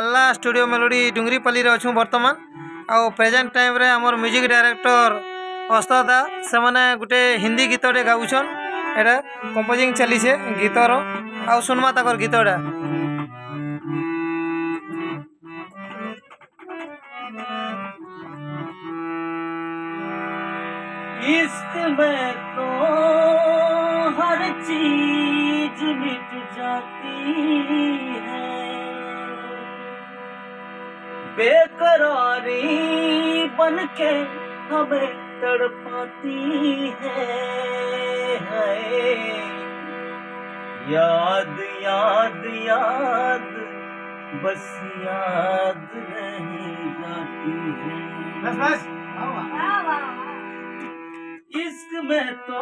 Allah studio melody डुंगरीपल्ली रे अच्छु बर्तमान आउ प्रेजेंट टाइम रे हमर म्यूजिक डायरेक्टर अस्तादा से माने गुटे हिंदी गीतटे गाउछन एटा कंपोजिंग चली छे गीतर आउ सुनमा ताकर गीतटा इश्क में तो हर चीज मिट जाती है, बेकरारी बनके हमें तड़पाती है। याद याद याद बस याद रह जाती है। बस इश्क में तो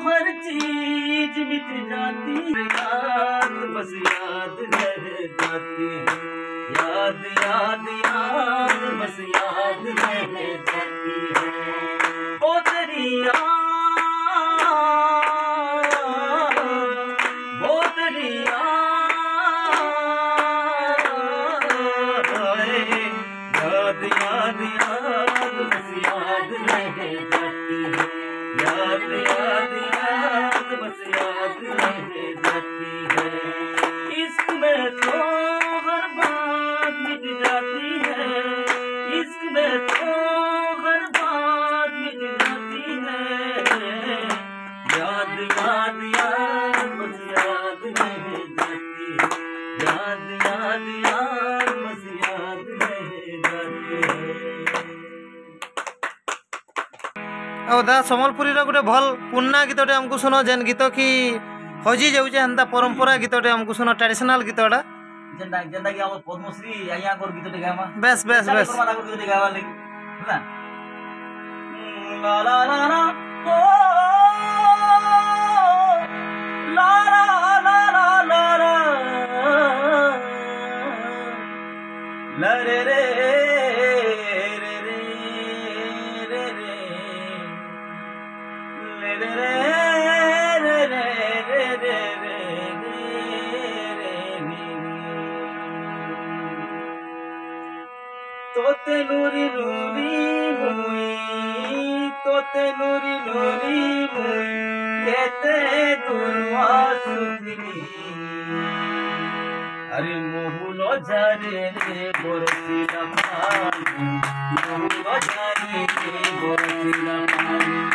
हर चीज मिट जाती है, याद बस याद रह जाती है। याद याद याद बस याद रह जाती है। ओ तेरी याद, ओ तेरी याद, याद याद बस याद रह जाती है। याद याद याद बस याद रह जाती है। इश्क में तो हर बात मिट जाती है, इश्क में तो हर बात मिट जाती है। याद याद याद बस याद रह जाती है। याद याद याद बस याद रह जाती है। और दा समलपुरी गोटे भल पुन्ना गीतटे हमको सुनो जेन गीत की हजी जाऊे हेन्ता परंपरा गीतटे हमको सुनो ट्रेडिशनल गीतटा जेंदा जेंदा कि हमर पद्मश्री आया गोर गीतटे गामा बेस बेस बेस गीतटे गावा ले ना ला ला ला ला ओ ला ला ला ला ला ला रे रे तोते नूरी नूरी मुई, तोते नूरी नूरी मुई, कहते दुर्वा सुधनी। अरे मोहुलो जारे रे बोरसिला पानी, मोहुलो जारे रे बोरसिला पानी,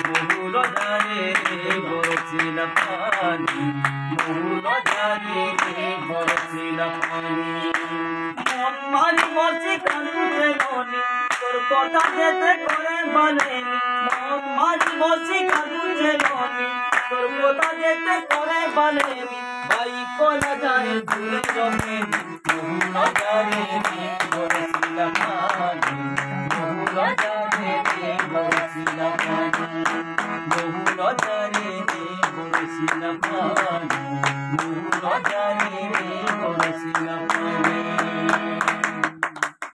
मोहुलो जारे रे बोरसिला पानी, मोहुलो जारे रे बोरसिला पानी। मारी मर्जी कानुते नोनी तोर कथा जेते करे बानेनी, मारी मर्जी कानुते नोनी तोर कथा जेते करे बानेनी। भाई को न जाए झूले जमेनी, महू न जाए रे बोरसिला पानी, महू न जाए रे बोरसिला पानी, महू न जाए रे बोरसिला पानी, महू न जाए रे बोरसिला